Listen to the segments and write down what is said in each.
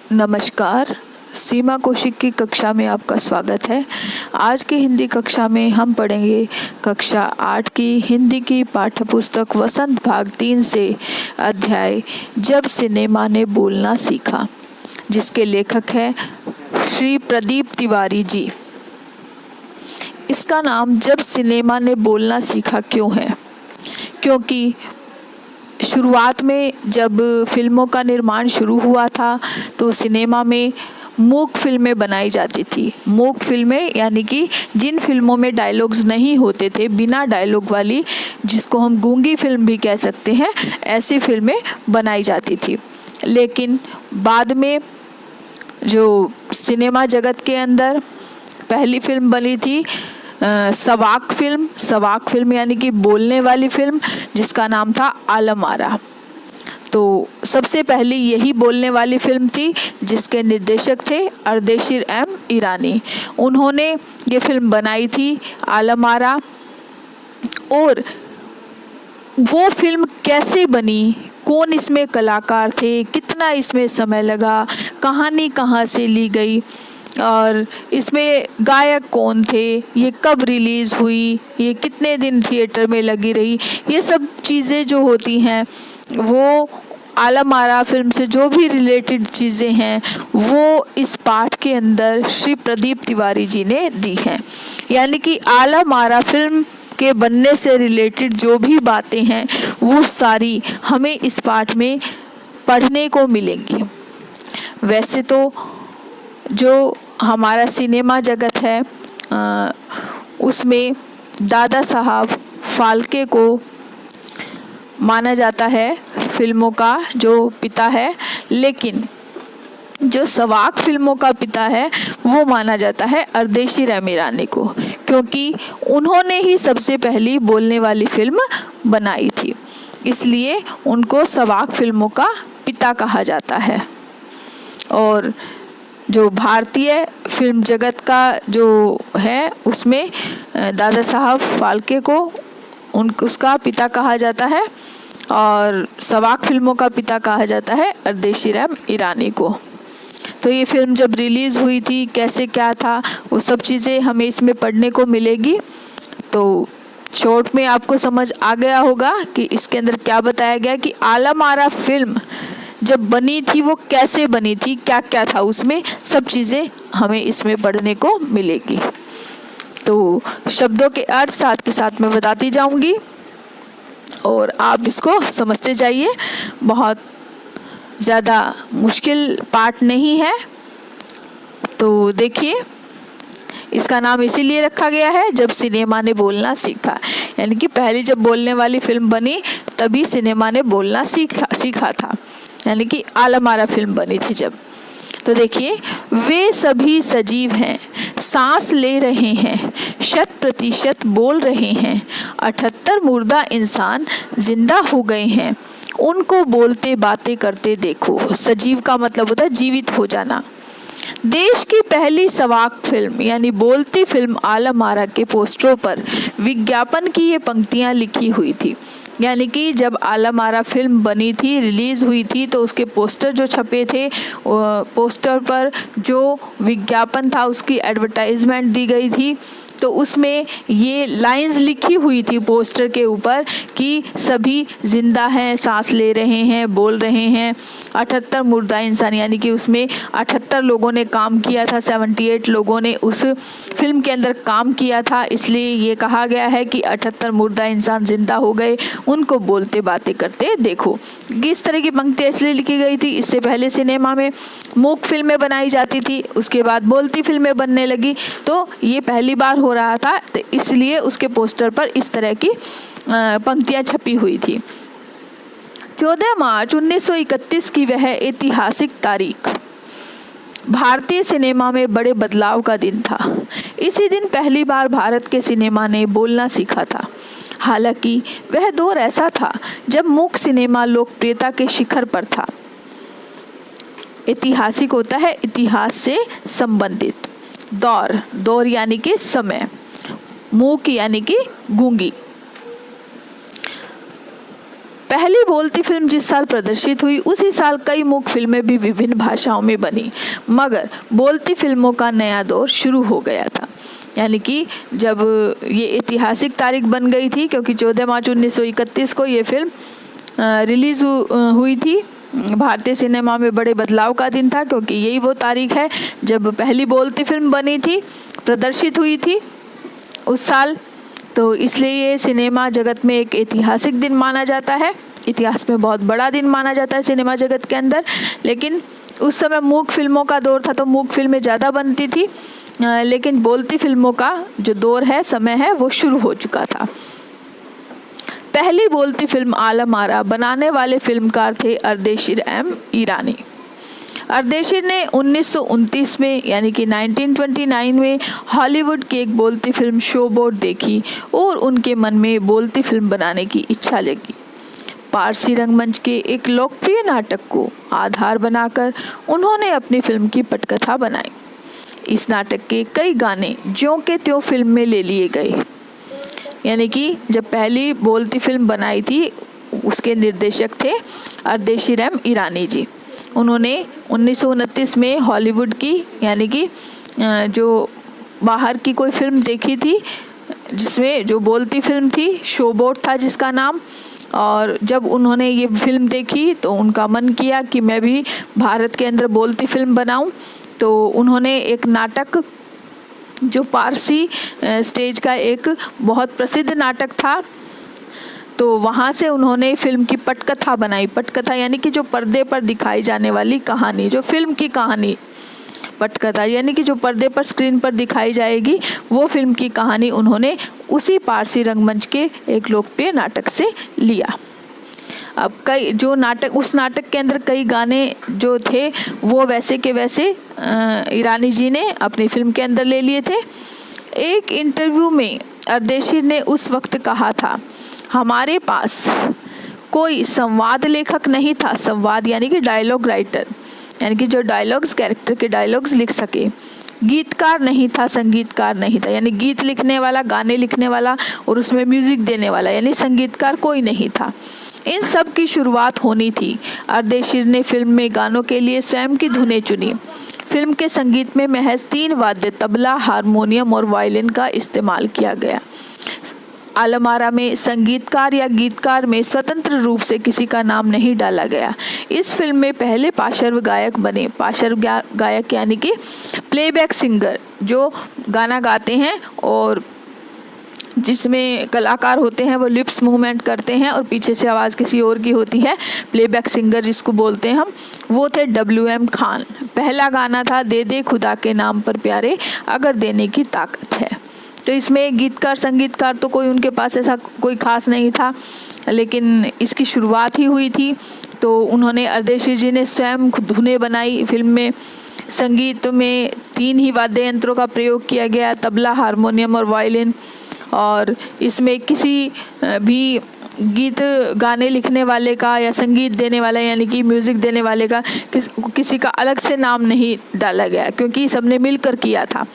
नमस्कार। सीमा कौशिक की कक्षा में आपका स्वागत है। आज की हिंदी कक्षा में हम पढ़ेंगे कक्षा 8 की हिंदी की पाठ्यपुस्तक वसंत भाग 3 से अध्याय जब सिनेमा ने बोलना सीखा, जिसके लेखक हैं श्री प्रदीप तिवारी जी। इसका नाम जब सिनेमा ने बोलना सीखा क्यों है? क्योंकि शुरुआत में जब फिल्मों का निर्माण शुरू हुआ था तो सिनेमा में मूक फिल्में बनाई जाती थी। मूक फिल्में यानी कि जिन फिल्मों में डायलॉग्स नहीं होते थे, बिना डायलॉग वाली, जिसको हम गूंगी फिल्म भी कह सकते हैं, ऐसी फिल्में बनाई जाती थी। लेकिन बाद में जो सिनेमा जगत के अंदर पहली फिल्म बनी थी सवाक फिल्म यानी कि बोलने वाली फिल्म, जिसका नाम था आलम आरा। तो सबसे पहली यही बोलने वाली फिल्म थी, जिसके निर्देशक थे अर्देशीर एम ईरानी। उन्होंने ये फिल्म बनाई थी आलम आरा। और वो फिल्म कैसे बनी, कौन इसमें कलाकार थे, कितना इसमें समय लगा, कहानी कहाँ से ली गई और इसमें गायक कौन थे, ये कब रिलीज़ हुई, ये कितने दिन थिएटर में लगी रही, ये सब चीज़ें जो होती हैं वो आलम आरा फिल्म से जो भी रिलेटेड चीज़ें हैं वो इस पाठ के अंदर श्री प्रदीप तिवारी जी ने दी हैं। यानी कि आलम आरा फिल्म के बनने से रिलेटेड जो भी बातें हैं वो सारी हमें इस पाठ में पढ़ने को मिलेंगी। वैसे तो जो हमारा सिनेमा जगत है उसमें दादा साहब फाल्के को माना जाता है फिल्मों का जो पिता है, लेकिन जो सवाक फिल्मों का पिता है वो माना जाता है अर्देशीर एम ईरानी को, क्योंकि उन्होंने ही सबसे पहली बोलने वाली फिल्म बनाई थी, इसलिए उनको सवाक फिल्मों का पिता कहा जाता है। और जो भारतीय फिल्म जगत का जो है उसमें दादा साहब फाल्के को उसका पिता कहा जाता है और सवाक फिल्मों का पिता कहा जाता है अर्देशीर एम ईरानी को। तो ये फिल्म जब रिलीज़ हुई थी, कैसे क्या था, वो सब चीज़ें हमें इसमें पढ़ने को मिलेगी। तो शॉर्ट में आपको समझ आ गया होगा कि इसके अंदर क्या बताया गया कि आलम आरा फिल्म जब बनी थी वो कैसे बनी थी, क्या क्या था उसमें, सब चीज़ें हमें इसमें पढ़ने को मिलेगी। तो शब्दों के अर्थ साथ के साथ मैं बताती जाऊंगी और आप इसको समझते जाइए। बहुत ज़्यादा मुश्किल पाठ नहीं है। तो देखिए, इसका नाम इसीलिए रखा गया है जब सिनेमा ने बोलना सीखा, यानी कि पहली जब बोलने वाली फिल्म बनी तभी सिनेमा ने बोलना सीखा था, यानी कि आलम आरा फिल्म बनी थी जब। तो देखिए, वे सभी सजीव हैं, सांस ले रहे हैं, 100% बोल रहे हैं, 78 मुर्दा इंसान जिंदा हो गए हैं, उनको बोलते बातें करते देखो। सजीव का मतलब होता है जीवित हो जाना। देश की पहली सवाक फिल्म यानी बोलती फिल्म आलम आरा के पोस्टरों पर विज्ञापन की ये पंक्तियां लिखी हुई थी। यानी कि जब आलम आरा फिल्म बनी थी, रिलीज़ हुई थी, तो उसके पोस्टर जो छपे थे, पोस्टर पर जो विज्ञापन था उसकी एडवर्टाइजमेंट दी गई थी, तो उसमें ये लाइंस लिखी हुई थी पोस्टर के ऊपर कि सभी जिंदा हैं, सांस ले रहे हैं, बोल रहे हैं, 78 मुर्दा इंसान, यानी कि उसमें 78 लोगों ने काम किया था, 78 लोगों ने उस फिल्म के अंदर काम किया था, इसलिए ये कहा गया है कि 78 मुर्दा इंसान जिंदा हो गए, उनको बोलते बातें करते देखो। किस तरह की पंक्ति इसलिए लिखी गई थी, इससे पहले सिनेमा में मूक फिल्में बनाई जाती थी, उसके बाद बोलती फिल्में बनने लगी, तो ये पहली बार हो रहा था, तो इसलिए उसके पोस्टर पर इस तरह की पंक्तियां छपी हुई थी। 14 मार्च 1931 की वह ऐतिहासिक तारीख भारतीय सिनेमा में बड़े बदलाव का दिन था। इसी दिन पहली बार भारत के सिनेमा ने बोलना सीखा था। हालांकि वह दौर ऐसा था जब मूक सिनेमा लोकप्रियता के शिखर पर था। ऐतिहासिक होता है इतिहास से संबंधित। दौर यानी कि समय, मूक यानी कि गूंगी। पहली बोलती फिल्म जिस साल प्रदर्शित हुई उसी साल कई मूक फिल्में भी विभिन्न भाषाओं में बनी, मगर बोलती फिल्मों का नया दौर शुरू हो गया था। यानी कि जब ये ऐतिहासिक तारीख बन गई थी, क्योंकि 14 मार्च 1931 को ये फिल्म रिलीज़ हुई थी। भारतीय सिनेमा में बड़े बदलाव का दिन था, क्योंकि यही वो तारीख है जब पहली बोलती फिल्म बनी थी, प्रदर्शित हुई थी उस साल। तो इसलिए ये सिनेमा जगत में एक ऐतिहासिक दिन माना जाता है, इतिहास में बहुत बड़ा दिन माना जाता है सिनेमा जगत के अंदर। लेकिन उस समय मूक फिल्मों का दौर था, तो मूक फिल्में ज़्यादा बनती थी, लेकिन बोलती फिल्मों का जो दौर है, समय है, वो शुरू हो चुका था। पहली बोलती फिल्म आलम आरा बनाने वाले फिल्मकार थे अर्देशीर एम ईरानी। अर्देशीर ने 1929 में यानी कि 1929 में हॉलीवुड की एक बोलती फिल्म शोबोट देखी और उनके मन में बोलती फिल्म बनाने की इच्छा जगी। पारसी रंगमंच के एक लोकप्रिय नाटक को आधार बनाकर उन्होंने अपनी फिल्म की पटकथा बनाई। इस नाटक के कई गाने ज्यों के त्यों फिल्म में ले लिए गए। यानी कि जब पहली बोलती फिल्म बनाई थी, उसके निर्देशक थे अर्देशीर एम ईरानी जी। उन्होंने 1929 में हॉलीवुड की यानी कि जो बाहर की कोई फिल्म देखी थी, जिसमें जो बोलती फिल्म थी, शोबोट था जिसका नाम। और जब उन्होंने ये फिल्म देखी तो उनका मन किया कि मैं भी भारत के अंदर बोलती फिल्म बनाऊं। तो उन्होंने एक नाटक, जो पारसी स्टेज का एक बहुत प्रसिद्ध नाटक था, तो वहाँ से उन्होंने फिल्म की पटकथा बनाई। पटकथा यानी कि जो पर्दे पर दिखाई जाने वाली कहानी, जो फिल्म की कहानी। पटकथा यानी कि जो पर्दे पर, स्क्रीन पर दिखाई जाएगी, वो फिल्म की कहानी उन्होंने उसी पारसी रंगमंच के एक लोकप्रिय नाटक से लिया। अब कई जो नाटक, उस नाटक के अंदर कई गाने जो थे वो वैसे के वैसे ईरानी जी ने अपनी फिल्म के अंदर ले लिए थे। एक इंटरव्यू में अर्देशीर ने उस वक्त कहा था, हमारे पास कोई संवाद लेखक नहीं था। संवाद यानी कि डायलॉग राइटर, यानी कि जो डायलॉग्स, कैरेक्टर के डायलॉग्स लिख सके। गीतकार नहीं था, संगीतकार नहीं था, यानी गीत लिखने वाला, गाने लिखने वाला और उसमें म्यूजिक देने वाला, यानी संगीतकार कोई नहीं था। इन सब की शुरुआत होनी थी। अर्देशीर ने फिल्म में गानों के लिए स्वयं की धुनें चुनी। फिल्म के संगीत में महज 3 वाद्य, तबला, हारमोनियम और वायलिन का इस्तेमाल किया गया। आलम आरा में संगीतकार या गीतकार में स्वतंत्र रूप से किसी का नाम नहीं डाला गया। इस फिल्म में पहले पार्श्व गायक बने। पार्श्व गायक यानी कि प्लेबैक सिंगर, जो गाना गाते हैं और जिसमें कलाकार होते हैं वो लिप्स मूवमेंट करते हैं और पीछे से आवाज़ किसी और की होती है, प्लेबैक सिंगर जिसको बोलते हैं हम, वो थे WM खान। पहला गाना था दे दे खुदा के नाम पर प्यारे, अगर देने की ताकत है। तो इसमें गीतकार, संगीतकार तो कोई उनके पास ऐसा कोई खास नहीं था, लेकिन इसकी शुरुआत ही हुई थी। तो उन्होंने, अर्देशीर जी ने स्वयं धुनें बनाई। फिल्म में संगीत में 3 ही वाद्य यंत्रों का प्रयोग किया गया, तबला, हारमोनियम और वायलिन। और इसमें किसी भी गीत गाने लिखने वाले का या संगीत देने वाला यानी कि म्यूज़िक देने वाले का किसी का अलग से नाम नहीं डाला गया, क्योंकि सबने मिलकर किया था।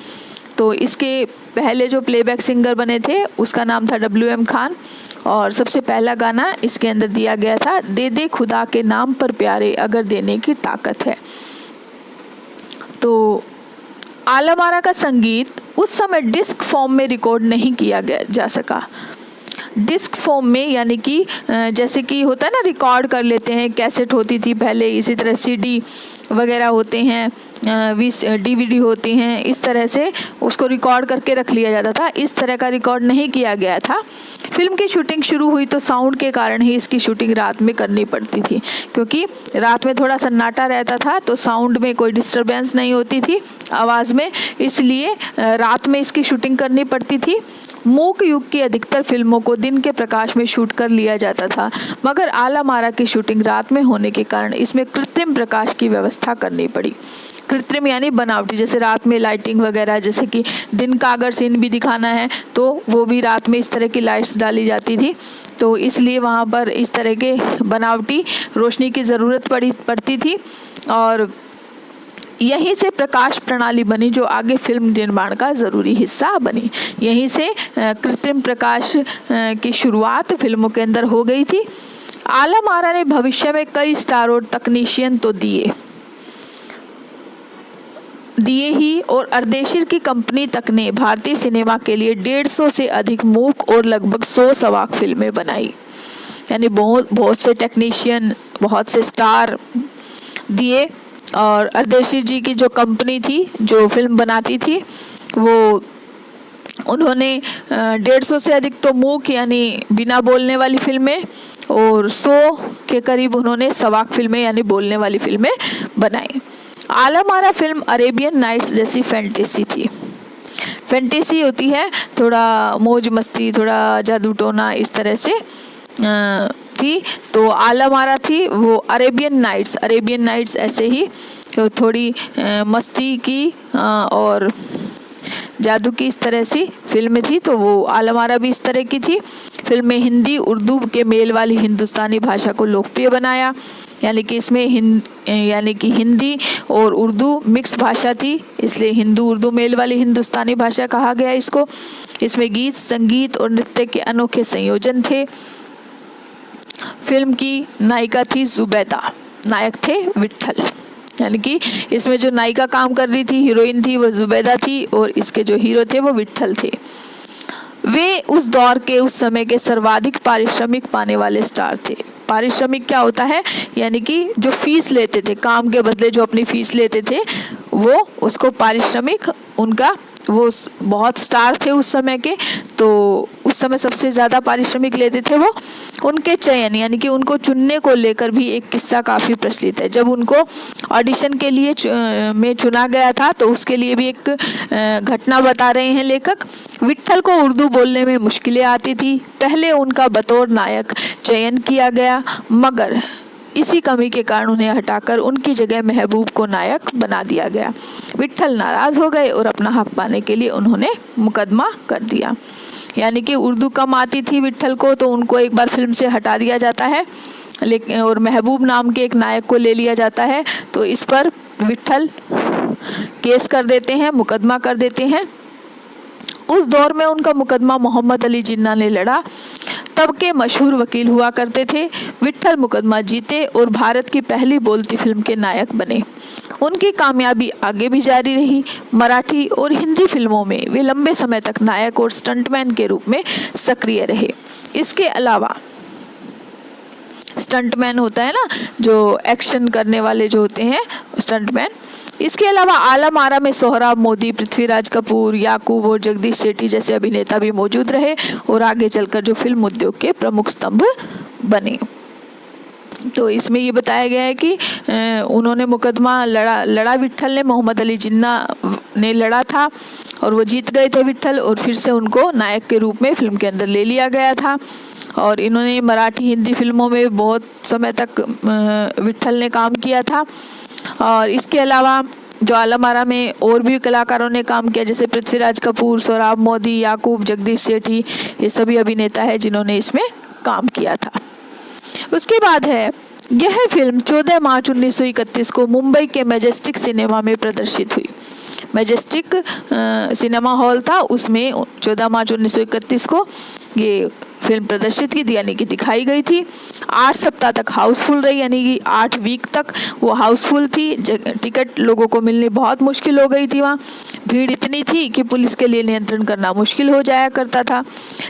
तो इसके पहले जो प्लेबैक सिंगर बने थे उसका नाम था WM खान, और सबसे पहला गाना इसके अंदर दिया गया था दे दे खुदा के नाम पर प्यारे, अगर देने की ताकत है। तो आलम आरा का संगीत उस समय डिस्क फॉर्म में रिकॉर्ड नहीं किया जा सका। डिस्क फॉर्म में यानी कि जैसे कि होता है ना, रिकॉर्ड कर लेते हैं, कैसेट होती थी पहले, इसी तरह CD वगैरह होते हैं, DVD होती हैं, इस तरह से उसको रिकॉर्ड करके रख लिया जाता था। इस तरह का रिकॉर्ड नहीं किया गया था। फिल्म की शूटिंग शुरू हुई तो साउंड के कारण ही इसकी शूटिंग रात में करनी पड़ती थी, क्योंकि रात में थोड़ा सन्नाटा रहता था, तो साउंड में कोई डिस्टरबेंस नहीं होती थी आवाज़ में, इसलिए रात में इसकी शूटिंग करनी पड़ती थी। मूक युग की अधिकतर फिल्मों को दिन के प्रकाश में शूट कर लिया जाता था, मगर आलम आरा की शूटिंग रात में होने के कारण इसमें कृत्रिम प्रकाश की व्यवस्था करनी पड़ी। कृत्रिम यानी बनावटी, जैसे रात में लाइटिंग वगैरह, जैसे कि दिन का अगर सीन भी दिखाना है तो वो भी रात में इस तरह की लाइट्स डाली जाती थी, तो इसलिए वहाँ पर इस तरह के बनावटी रोशनी की ज़रूरत पड़ती थी। और यहीं से प्रकाश प्रणाली बनी जो आगे फिल्म निर्माण का ज़रूरी हिस्सा बनी। यहीं से कृत्रिम प्रकाश की शुरुआत फिल्मों के अंदर हो गई थी। आलम आरा ने भविष्य में कई स्टार और तकनीशियन तो दिए ही, और अर्देशीर की कंपनी तक ने भारतीय सिनेमा के लिए 150 से अधिक मूक और लगभग 100 सवाक फिल्में बनाई। यानी बहुत से टेक्नीशियन, बहुत से स्टार दिए। और अर्देशीर जी की जो कंपनी थी जो फिल्म बनाती थी, वो उन्होंने 150 से अधिक तो मूक यानी बिना बोलने वाली फिल्में और 100 के करीब उन्होंने सवाक फिल्में यानी बोलने वाली फिल्में बनाई। Alam Ara film Arabian nights जैसी फैंटेसी थी। फैंटेसी होती है थोड़ा मौज मस्ती, थोड़ा जादू टोना, इस तरह से थी। तो आलम आरा थी वो अरेबियन नाइट्स ऐसे ही थोड़ी मस्ती की और जादू की इस तरह सी फिल्म थी। तो वो आलम आरा भी इस तरह की थी। फिल्म में हिंदी उर्दू के मेल वाली हिंदुस्तानी भाषा को लोकप्रिय बनाया। यानी कि इसमें हिंदी और उर्दू मिक्स भाषा थी, इसलिए हिंदू उर्दू मेल वाली हिंदुस्तानी भाषा कहा गया इसको। इसमें गीत, संगीत और नृत्य के अनोखे संयोजन थे। फिल्म की नायिका थी जुबैदा, नायक थे विट्ठल। यानी कि इसमें जो नायिका काम कर रही थी, हीरोइन थी, वो जुबैदा थी और इसके जो हीरो थे वो विट्ठल थे। वे उस दौर के, उस समय के सर्वाधिक पारिश्रमिक पाने वाले स्टार थे। पारिश्रमिक क्या होता है? यानी कि जो फीस लेते थे, काम के बदले जो अपनी फीस लेते थे, वो उसको पारिश्रमिक, उनका वो बहुत स्टार थे उस समय के, तो उस समय सबसे ज़्यादा पारिश्रमिक लेते थे वो। उनके चयन यानी कि उनको चुनने को लेकर भी एक किस्सा काफ़ी प्रचलित है। जब उनको ऑडिशन के लिए में चुना गया था, तो उसके लिए भी एक घटना बता रहे हैं लेखक। विट्ठल को उर्दू बोलने में मुश्किलें आती थी। पहले उनका बतौर नायक चयन किया गया, मगर इसी कमी के कारण उन्हें हटाकर उनकी जगह महबूब को नायक बना दिया गया। विट्ठल नाराज हो गए और अपना हक पाने के लिए उन्होंने मुकदमा कर दिया। यानी कि उर्दू कम आती थी विट्ठल को, तो उनको एक बार फिल्म से हटा दिया जाता है, लेकिन और महबूब नाम के एक नायक को ले लिया जाता है। तो इस पर विट्ठल केस कर देते हैं, मुकदमा कर देते हैं। उस दौर में उनका मुकदमा मोहम्मद अली जिन्ना ने लड़ा। तब के मशहूर वकील हुआ करते थे। विट्ठल मुकदमा जीते और भारत की पहली बोलती फिल्म के नायक बने। उनकी कामयाबी आगे भी जारी रही। मराठी और हिंदी फिल्मों में वे लंबे समय तक नायक और स्टंटमैन के रूप में सक्रिय रहे। इसके अलावा स्टंटमैन होता है ना, जो एक्शन करने वाले जो होते हैं स्टंटमैन। इसके अलावा आलम आरा में सोहराब मोदी, पृथ्वीराज कपूर, याकूब और जगदीश सेठी जैसे अभिनेता भी मौजूद रहे और आगे चलकर जो फिल्म उद्योग के प्रमुख स्तंभ बने। तो इसमें ये बताया गया है कि उन्होंने मुकदमा लड़ा विट्ठल ने, मोहम्मद अली जिन्ना ने लड़ा था और वो जीत गए थे विट्ठल, और फिर से उनको नायक के रूप में फिल्म के अंदर ले लिया गया था। और इन्होंने मराठी हिंदी फिल्मों में बहुत समय तक विट्ठल ने काम किया था। और इसके अलावा जो आलम आरा में और भी कलाकारों ने काम किया, जैसे पृथ्वीराज कपूर, सोहराब मोदी, याकूब, जगदीश सेठी, ये सभी अभिनेता है जिन्होंने इसमें काम किया था। उसके बाद है, यह फिल्म 14 मार्च 1931 को मुंबई के मैजेस्टिक सिनेमा में प्रदर्शित हुई। मैजेस्टिक सिनेमा हॉल था, उसमें 14 मार्च 1931 को ये फिल्म प्रदर्शित की थी, यानी कि दिखाई गई थी। 8 सप्ताह तक हाउसफुल रही, यानी कि 8 वीक तक वो हाउसफुल थी। टिकट लोगों को मिलनी बहुत मुश्किल हो गई थी। वहाँ भीड़ इतनी थी कि पुलिस के लिए नियंत्रण करना मुश्किल हो जाया करता था।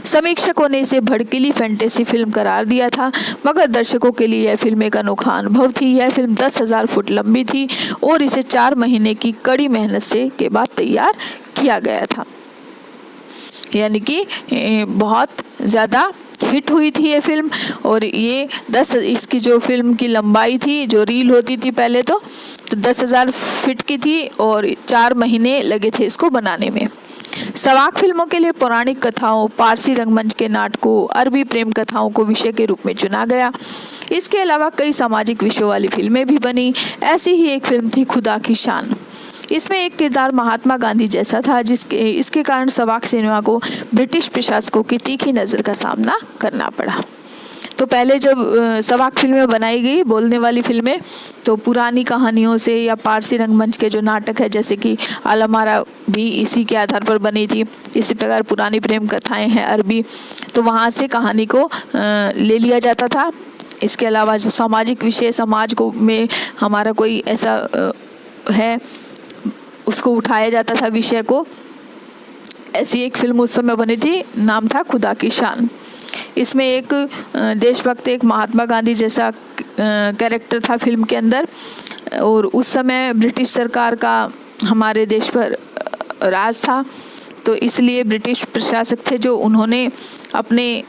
समीक्षकों ने इसे भड़कीली फैंटेसी फिल्म करार दिया था, मगर दर्शकों के लिए यह फिल्म एक अनोखा अनुभव थी। यह फिल्म 10,000 फुट लंबी थी और इसे 4 महीने की कड़ी मेहनत से के बाद तैयार किया गया था। यानी कि बहुत ज़्यादा हिट हुई थी ये फिल्म। और ये इसकी जो फिल्म की लंबाई थी, जो रील होती थी पहले तो 10,000 फीट की थी और 4 महीने लगे थे इसको बनाने में। सवाक फिल्मों के लिए पौराणिक कथाओं, पारसी रंगमंच के नाटकों, अरबी प्रेम कथाओं को विषय के रूप में चुना गया। इसके अलावा कई सामाजिक विषयों वाली फिल्में भी बनी। ऐसी ही एक फिल्म थी खुदा की शान। इसमें एक किरदार महात्मा गांधी जैसा था, इसके कारण सवाक सिनेमा को ब्रिटिश प्रशासकों की तीखी नज़र का सामना करना पड़ा। तो पहले जब सवाक फिल्में बनाई गई, बोलने वाली फिल्में, तो पुरानी कहानियों से या पारसी रंगमंच के जो नाटक है, जैसे कि आलम आरा भी इसी के आधार पर बनी थी। इसी प्रकार पुरानी प्रेम कथाएं हैं अरबी, तो वहाँ से कहानी को ले लिया जाता था इसके अलावा जो सामाजिक विषय, समाज को में हमारा कोई ऐसा है उसको उठाया जाता था विषय को, ऐसी एक फिल्म उस समय बनी थी, नाम था खुदा की शान। इसमें एक देशभक्त, एक महात्मा गांधी जैसा कैरेक्टर था फिल्म के अंदर। और उस समय ब्रिटिश सरकार का हमारे देश पर राज था, तो इसलिए ब्रिटिश प्रशासक थे जो उन्होंने अपने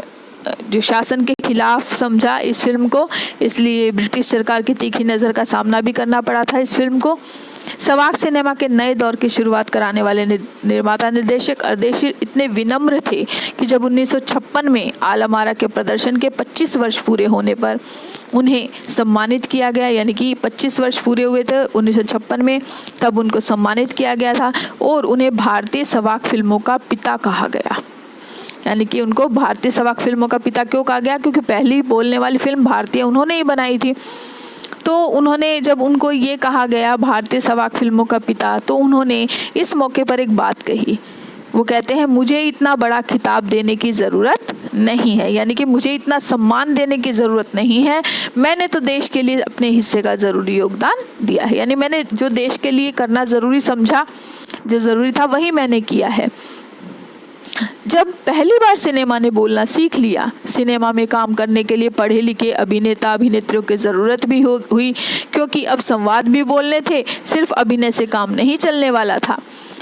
जो शासन के खिलाफ समझा इस फिल्म को, इसलिए ब्रिटिश सरकार की तीखी नज़र का सामना भी करना पड़ा था इस फिल्म को। सवाक सिनेमा के नए दौर की शुरुआत कराने वाले निर्माता निर्देशक अर्देशी इतने विनम्र थे कि जब 1956 में आलम आरा के प्रदर्शन के 25 वर्ष पूरे होने पर उन्हें सम्मानित किया गया, यानी कि 25 वर्ष पूरे हुए थे 1956 में, तब उनको सम्मानित किया गया था और उन्हें भारतीय सवाक फिल्मों का पिता कहा गया। यानी कि उनको भारतीय सवाक फिल्मों का पिता क्यों कहा गया? क्योंकि पहली बोलने वाली फिल्म भारतीय उन्होंने ही बनाई थी। तो उन्होंने, जब उनको ये कहा गया भारतीय सवाक फिल्मों का पिता, तो उन्होंने इस मौके पर एक बात कही। वो कहते हैं, मुझे इतना बड़ा खिताब देने की ज़रूरत नहीं है, यानी कि मुझे इतना सम्मान देने की ज़रूरत नहीं है, मैंने तो देश के लिए अपने हिस्से का ज़रूरी योगदान दिया है। यानी मैंने जो देश के लिए करना ज़रूरी समझा, जो ज़रूरी था, वही मैंने किया है। जब पहली बार सिनेमा ने बोलना सीख लिया, सिनेमा में काम करने के लिए पढ़े लिखे अभिनेता अभिनेत्रियों की ज़रूरत भी हुई, क्योंकि अब संवाद भी बोलने थे, सिर्फ अभिनय से काम नहीं चलने वाला था।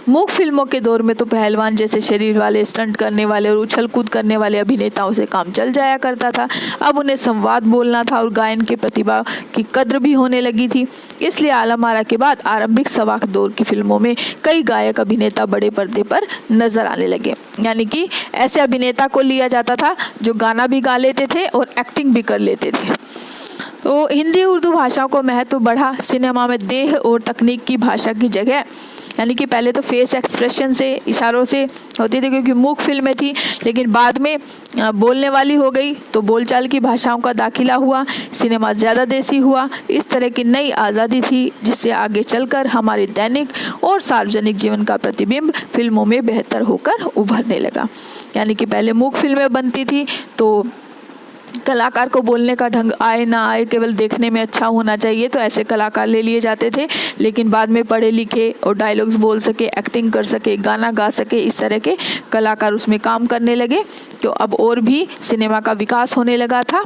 मूक फिल्मों के दौर में तो पहलवान जैसे शरीर वाले, स्टंट करने वाले और उछल कूद करने वाले अभिनेताओं से काम चल जाया करता था। अब उन्हें संवाद बोलना था और गायन की प्रतिभा की कद्र भी होने लगी थी। इसलिए आलम आरा के बाद आरंभिक सवाक दौर की फिल्मों में कई गायक अभिनेता बड़े पर्दे पर नजर आने लगे। यानी कि ऐसे अभिनेता को लिया जाता था जो गाना भी गा लेते थे और एक्टिंग भी कर लेते थे। तो हिंदी उर्दू भाषाओं को महत्व बढ़ा। सिनेमा में देह और तकनीक की भाषा की जगह, यानी कि पहले तो फेस एक्सप्रेशन से, इशारों से होती थी क्योंकि मूक फिल्में थी, लेकिन बाद में बोलने वाली हो गई तो बोलचाल की भाषाओं का दाखिला हुआ, सिनेमा ज़्यादा देसी हुआ। इस तरह की नई आज़ादी थी जिससे आगे चलकर हमारे दैनिक और सार्वजनिक जीवन का प्रतिबिंब फिल्मों में बेहतर होकर उभरने लगा। यानी कि पहले मूक फिल्में बनती थी तो कलाकार को बोलने का ढंग आए ना आए, केवल देखने में अच्छा होना चाहिए, तो ऐसे कलाकार ले लिए जाते थे। लेकिन बाद में पढ़े लिखे और डायलॉग्स बोल सके, एक्टिंग कर सके, गाना गा सके, इस तरह के कलाकार उसमें काम करने लगे, तो अब और भी सिनेमा का विकास होने लगा था।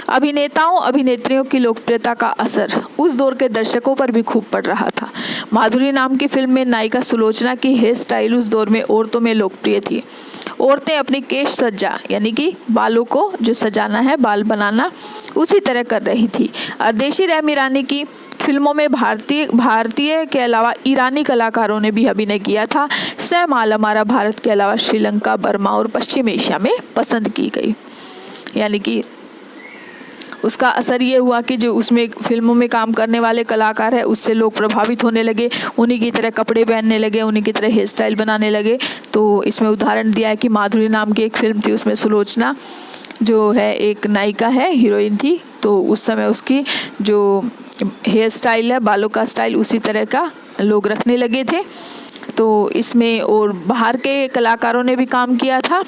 अभिनेताओं अभिनेत्रियों की लोकप्रियता का असर उस दौर के दर्शकों पर भी खूब पड़ रहा था। माधुरी नाम की फिल्म में नायिका सुलोचना की हेयर स्टाइल उस दौर में औरतों में लोकप्रिय थी। औरतें अपनी केश सज्जा, यानी कि बालों को जो सजाना है, बाल बनाना, उसी तरह कर रही थी। अर्देशी रहमी ईरानी की फिल्मों में भारतीय के अलावा ईरानी कलाकारों ने भी अभिनय किया था। स्वयं आलम आरा भारत के अलावा श्रीलंका, बर्मा और पश्चिम एशिया में पसंद की गई। यानी कि उसका असर ये हुआ कि जो उसमें फिल्मों में काम करने वाले कलाकार हैं उससे लोग प्रभावित होने लगे, उन्हीं की तरह कपड़े पहनने लगे, उन्हीं की तरह हेयर स्टाइल बनाने लगे। तो इसमें उदाहरण दिया है कि माधुरी नाम की एक फिल्म थी, उसमें सुलोचना जो है एक नायिका है, हीरोइन थी, तो उस समय उसकी जो हेयर स्टाइल है, बालों का स्टाइल, उसी तरह का लोग रखने लगे थे। तो इसमें और बाहर के कलाकारों ने भी काम किया था,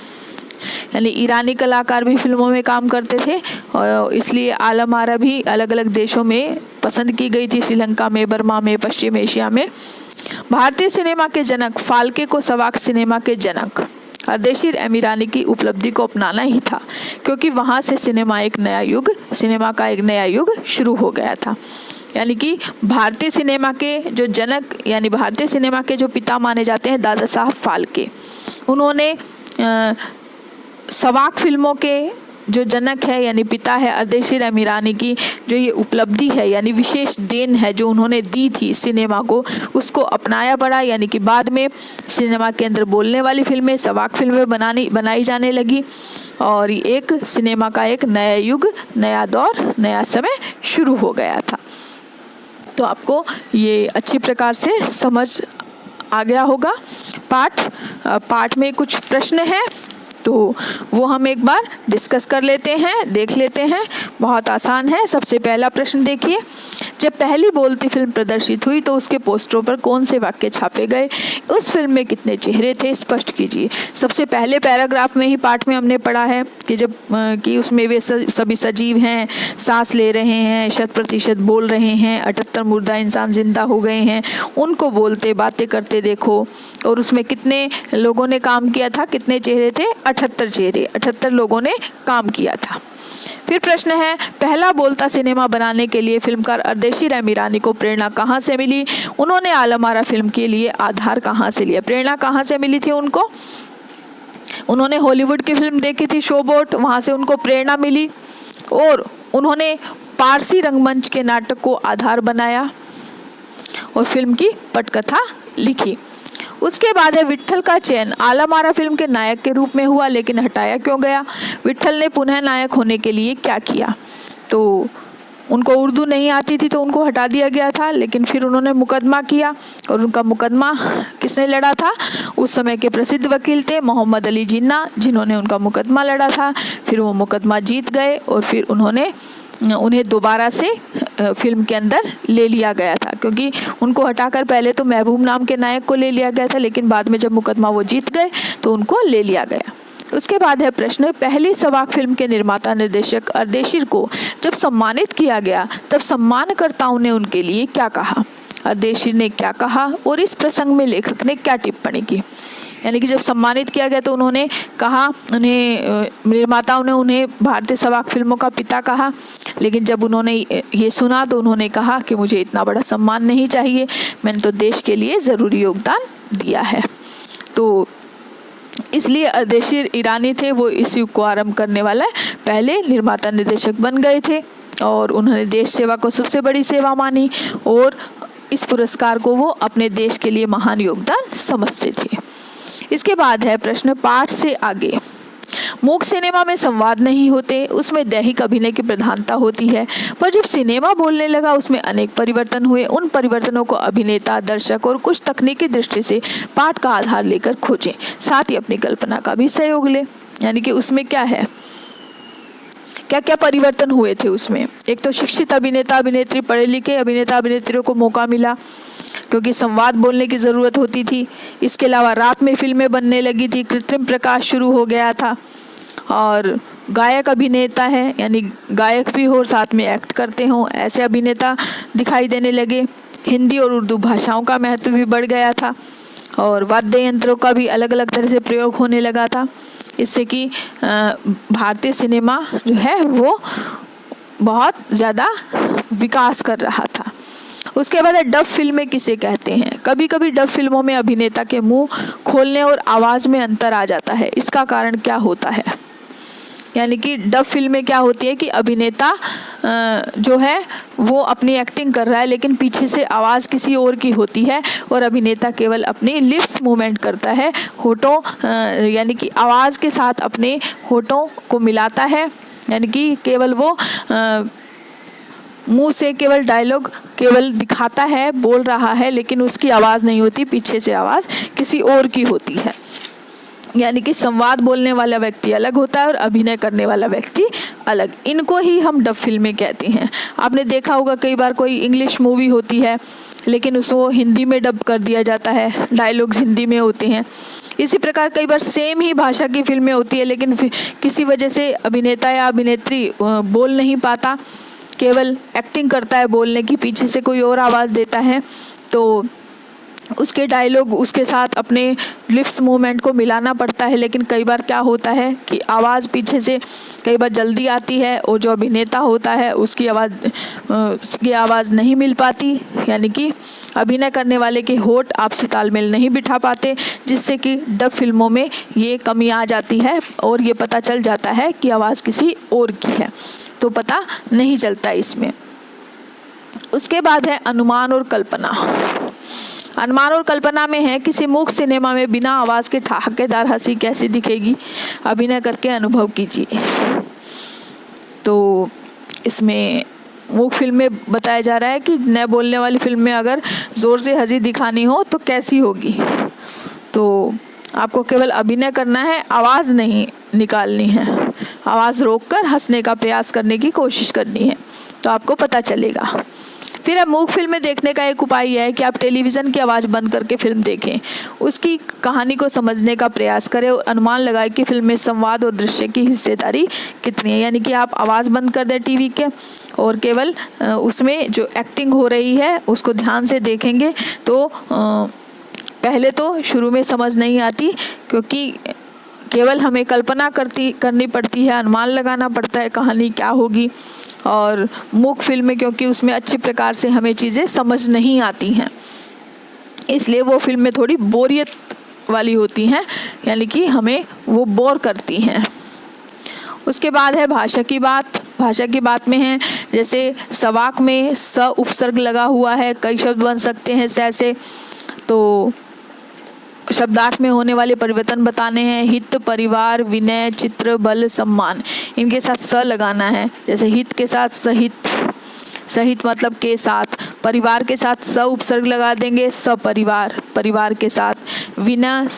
यानी ईरानी कलाकार भी फिल्मों में काम करते थे, और इसलिए आलम आरा भी अलग अलग देशों में पसंद की गई थी, श्रीलंका में, बर्मा में, पश्चिम एशिया में। भारतीय सिनेमा के जनक फाल्के को सवाक सिनेमा के जनक अर्देशी रहमी ईरानी की उपलब्धि को अपनाना ही था, क्योंकि वहाँ से सिनेमा का एक नया युग शुरू हो गया था। यानी कि भारतीय सिनेमा के जो जनक, यानी भारतीय सिनेमा के जो पिता माने जाते हैं दादा साहब फाल्के, उन्होंने सवाक फिल्मों के जो जनक है यानी पिता है अर्देशी रहमी ईरानी की जो ये उपलब्धि है, यानी विशेष देन है जो उन्होंने दी थी सिनेमा को, उसको अपनाया पड़ा। यानी कि बाद में सिनेमा के अंदर बोलने वाली फिल्में, सवाक फिल्में बनाई जाने लगी और एक सिनेमा का एक नया युग, नया दौर, नया समय शुरू हो गया था। तो आपको ये अच्छी प्रकार से समझ आ गया होगा। पाठ में कुछ प्रश्न हैं तो वो हम एक बार डिस्कस कर लेते हैं, देख लेते हैं। बहुत आसान है। सबसे पहला प्रश्न देखिए, जब पहली बोलती फिल्म प्रदर्शित हुई तो उसके पोस्टरों पर कौन से वाक्य छापे गए? उस फिल्म में कितने चेहरे थे? स्पष्ट कीजिए। सबसे पहले पैराग्राफ में ही पाठ में हमने पढ़ा है कि जब कि उसमें वे सभी सजीव हैं, सांस ले रहे हैं, 100% बोल रहे हैं, 78 मुर्दा इंसान जिंदा हो गए हैं, उनको बोलते बातें करते देखो। और उसमें कितने लोगों ने काम किया था? कितने चेहरे थे? 78 चेहरे, 78 लोगों ने काम किया था। फिर प्रश्न है, पहला बोलता सिनेमा बनाने के लिए फिल्मकार अर्देशी रैम ईरानी को प्रेरणा कहाँ से मिली? उन्होंने आलम आरा फिल्म के लिए आधार कहाँ से लिया? प्रेरणा कहाँ से मिली थी उनको? उन्होंने हॉलीवुड की फिल्म देखी थी शोबोट, वहाँ से उनको प्रेरणा मिली। और उन्होंने पारसी रंगमंच के नाटक को आधार बनाया और फिल्म की पटकथा लिखी। उसके बाद है, विट्ठल का चयन आलम आरा फिल्म के नायक के रूप में हुआ, लेकिन हटाया क्यों गया? विट्ठल ने पुनः नायक होने के लिए क्या किया? तो उनको उर्दू नहीं आती थी तो उनको हटा दिया गया था, लेकिन फिर उन्होंने मुकदमा किया। और उनका मुकदमा किसने लड़ा था? उस समय के प्रसिद्ध वकील थे मोहम्मद अली जिन्ना, जिन्होंने उनका मुकदमा लड़ा था। फिर वो मुकदमा जीत गए और फिर उन्हें दोबारा से फिल्म के अंदर ले लिया गया था, क्योंकि उनको हटाकर पहले तो महबूब नाम के नायक को ले लिया गया था, लेकिन बाद में जब मुकदमा वो जीत गए तो उनको ले लिया गया। उसके बाद है प्रश्न, पहली सवाक फिल्म के निर्माता निर्देशक अर्देशी को जब सम्मानित किया गया तब सम्मानकर्ताओं ने उनके लिए क्या कहा? अर्देशी ने क्या कहा और इस प्रसंग में लेखक ने क्या टिप्पणी की? यानी कि जब सम्मानित किया गया तो उन्होंने कहा, निर्माताओं ने उन्हें भारतीय सवाक फिल्मों का पिता कहा, लेकिन जब उन्होंने ये सुना तो उन्होंने कहा कि मुझे इतना बड़ा सम्मान नहीं चाहिए, मैंने तो देश के लिए ज़रूरी योगदान दिया है। तो इसलिए अर्देशी ईरानी थे, वो इस युग को आरंभ करने वाला पहले निर्माता निर्देशक बन गए थे और उन्होंने देश सेवा को सबसे बड़ी सेवा मानी और इस पुरस्कार को वो अपने देश के लिए महान योगदान समझते थे। इसके बाद है प्रश्न, पाठ से आगे। मूक सिनेमा में संवाद नहीं होते, उसमें दैहिक अभिनय की प्रधानता होती है, पर जब सिनेमा बोलने लगा उसमें अनेक परिवर्तन हुए। उन परिवर्तनों को अभिनेता, दर्शक और कुछ तकनीकी दृष्टि से पाठ का आधार लेकर खोजें, साथ ही अपनी कल्पना का भी सहयोग लें। यानी कि उसमें क्या है, क्या क्या परिवर्तन हुए थे उसमें? एक तो शिक्षित अभिनेता अभिनेत्री, पढ़े लिखे अभिनेता अभिनेत्रियों को मौका मिला क्योंकि संवाद बोलने की ज़रूरत होती थी। इसके अलावा रात में फिल्में बनने लगी थी, कृत्रिम प्रकाश शुरू हो गया था और गायक अभिनेता है, यानी गायक भी हो और साथ में एक्ट करते हों, ऐसे अभिनेता दिखाई देने लगे। हिंदी और उर्दू भाषाओं का महत्व भी बढ़ गया था और वाद्य यंत्रों का भी अलग अलग तरह से प्रयोग होने लगा था, इससे कि भारतीय सिनेमा जो है वो बहुत ज़्यादा विकास कर रहा था। उसके बाद डब फिल्में किसे कहते हैं? कभी कभी डब फिल्मों में अभिनेता के मुंह खोलने और आवाज़ में अंतर आ जाता है, इसका कारण क्या होता है? यानी कि डब फिल्में क्या होती है कि अभिनेता जो है वो अपनी एक्टिंग कर रहा है, लेकिन पीछे से आवाज़ किसी और की होती है और अभिनेता केवल अपनी लिप्स मूवमेंट करता है, होठों यानी कि आवाज़ के साथ अपने होठों को मिलाता है, यानी कि केवल वो मुंह से केवल डायलॉग केवल दिखाता है, बोल रहा है, लेकिन उसकी आवाज़ नहीं होती, पीछे से आवाज़ किसी और की होती है। यानी कि संवाद बोलने वाला व्यक्ति अलग होता है और अभिनय करने वाला व्यक्ति अलग। इनको ही हम डब फिल्में कहते हैं। आपने देखा होगा कई बार कोई इंग्लिश मूवी होती है लेकिन उसको हिंदी में डब कर दिया जाता है, डायलॉग्स हिंदी में होते हैं। इसी प्रकार कई बार सेम ही भाषा की फिल्में होती है लेकिन किसी वजह से अभिनेता या अभिनेत्री बोल नहीं पाता, केवल एक्टिंग करता है बोलने की, पीछे से कोई और आवाज़ देता है, तो उसके डायलॉग उसके साथ अपने लिप्स मूवमेंट को मिलाना पड़ता है। लेकिन कई बार क्या होता है कि आवाज़ पीछे से कई बार जल्दी आती है और जो अभिनेता होता है उसकी आवाज़ नहीं मिल पाती, यानी कि अभिनय करने वाले के होठ आपसी तालमेल नहीं बिठा पाते, जिससे कि डब फिल्मों में ये कमी आ जाती है और ये पता चल जाता है कि आवाज़ किसी और की है, तो पता नहीं चलता इसमें। उसके बाद है अनुमान और कल्पना। अनुमान और कल्पना में है किसी मूक सिनेमा में बिना आवाज़ के ठहाकेदार हंसी कैसी दिखेगी, अभिनय करके अनुभव कीजिए। तो इसमें मूक फिल्म में बताया जा रहा है कि न बोलने वाली फिल्म में अगर ज़ोर से हंसी दिखानी हो तो कैसी होगी। तो आपको केवल अभिनय करना है, आवाज़ नहीं निकालनी है, आवाज़ रोककर हंसने का प्रयास करने की कोशिश करनी है, तो आपको पता चलेगा। फिर अब मूक फिल्में देखने का एक उपाय यह है कि आप टेलीविज़न की आवाज़ बंद करके फिल्म देखें, उसकी कहानी को समझने का प्रयास करें और अनुमान लगाएं कि फिल्म में संवाद और दृश्य की हिस्सेदारी कितनी है। यानी कि आप आवाज़ बंद कर दें टीवी के और केवल उसमें जो एक्टिंग हो रही है उसको ध्यान से देखेंगे तो पहले तो शुरू में समझ नहीं आती, क्योंकि केवल हमें कल्पना करनी पड़ती है, अनुमान लगाना पड़ता है कहानी क्या होगी। और मूक फिल्में क्योंकि उसमें अच्छी प्रकार से हमें चीज़ें समझ नहीं आती हैं, इसलिए वो फिल्में थोड़ी बोरियत वाली होती हैं, यानी कि हमें वो बोर करती हैं। उसके बाद है भाषा की बात। भाषा की बात में है जैसे सवाक में स उपसर्ग लगा हुआ है, कई शब्द बन सकते हैं से, तो शब्दार्थ में होने वाले परिवर्तन बताने हैं। हित, परिवार, विनय, चित्र, बल, सम्मान, इनके साथ स लगाना है। जैसे हित के साथ सहित, सहित मतलब के साथ। परिवार के साथ स उपसर्ग लगा देंगे, सपरिवार, परिवार के साथ। विनय,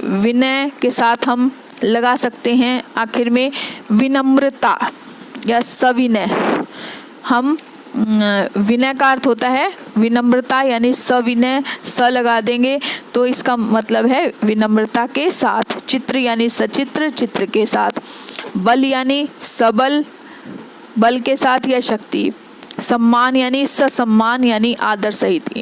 विनय के साथ हम लगा सकते हैं आखिर में विनम्रता या सविनय। हम विनय का अर्थ होता है विनम्रता, यानी सविनय, स लगा देंगे तो इसका मतलब है विनम्रता के साथ। चित्र यानी सचित्र, चित्र के साथ। बल यानी सबल, बल के साथ या शक्ति। सम्मान यानी ससम्मान, यानी आदर सहित।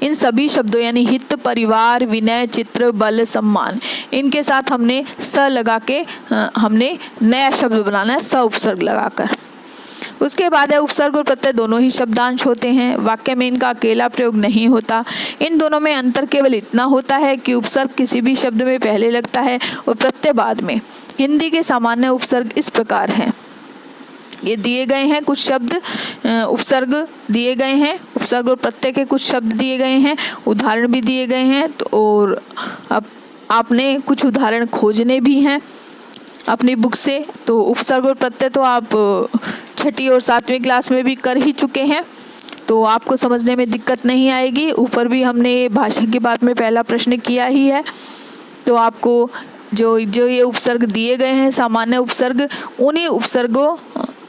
इन सभी शब्दों यानी हित, परिवार, विनय, चित्र, बल, सम्मान, इनके साथ हमने स लगा के हमने नया शब्द बनाना है, स उपसर्ग लगाकर। उसके बाद है उपसर्ग और प्रत्यय दोनों ही शब्दांश होते हैं, वाक्य में इनका अकेला प्रयोग नहीं होता। इन दोनों में अंतर केवल इतना होता है कि उपसर्ग किसी भी शब्द में पहले लगता है और प्रत्यय बाद में। हिंदी के सामान्य उपसर्ग इस प्रकार हैं, ये दिए गए हैं कुछ शब्द, उपसर्ग दिए गए हैं, उपसर्ग और प्रत्यय के कुछ शब्द दिए गए हैं, उदाहरण भी दिए गए हैं। तो और अब आपने कुछ उदाहरण खोजने भी हैं अपनी बुक से। तो उपसर्ग और प्रत्यय तो आप छठी और 7वीं क्लास में भी कर ही चुके हैं, तो आपको समझने में दिक्कत नहीं आएगी। ऊपर भी हमने भाषा की बात में पहला प्रश्न किया ही है। तो आपको जो ये उपसर्ग दिए गए हैं सामान्य उपसर्ग, उन्हीं उपसर्गों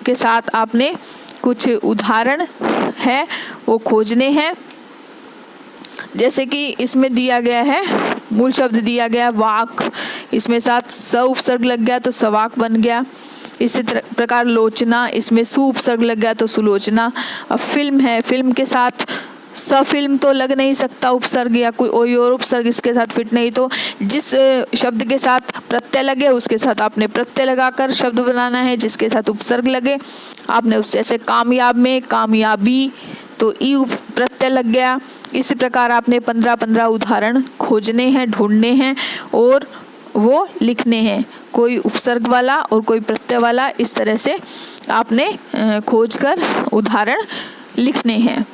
के साथ आपने कुछ उदाहरण है वो खोजने हैं। जैसे कि इसमें दिया गया है, मूल शब्द दिया गया वाक, इसमें साथ स उपसर्ग लग गया तो सवाक बन गया। इसी प्रकार लोचना, इसमें सु उपसर्ग लग गया तो सुलोचना। अब फिल्म है, फिल्म के साथ फिल्म तो लग नहीं सकता उपसर्ग, या कोई और उपसर्ग इसके साथ फिट नहीं, तो जिस शब्द के साथ प्रत्यय लगे उसके साथ आपने प्रत्यय लगाकर शब्द बनाना है, जिसके साथ उपसर्ग लगे आपने उस, जैसे कामयाब में कामयाबी तो ई प्रत्यय लग गया। इसी प्रकार आपने 15-15 उदाहरण खोजने हैं, ढूंढने हैं और वो लिखने हैं, कोई उपसर्ग वाला और कोई प्रत्यय वाला। इस तरह से आपने खोजकर उदाहरण लिखने हैं।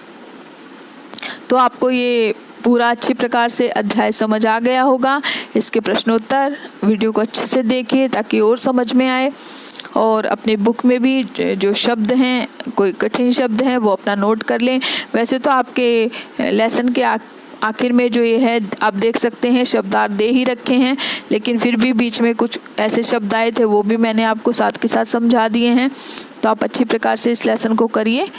तो आपको ये पूरा अच्छी प्रकार से अध्याय समझ आ गया होगा। इसके प्रश्नोत्तर वीडियो को अच्छे से देखिए ताकि और समझ में आए, और अपने बुक में भी जो शब्द हैं, कोई कठिन शब्द हैं वो अपना नोट कर लें। वैसे तो आपके लेसन के आखिर में जो ये है आप देख सकते हैं शब्दार्थ दे ही रखे हैं, लेकिन फिर भी बीच में कुछ ऐसे शब्द आए थे वो भी मैंने आपको साथ के साथ समझा दिए हैं। तो आप अच्छी प्रकार से इस लेसन को करिए।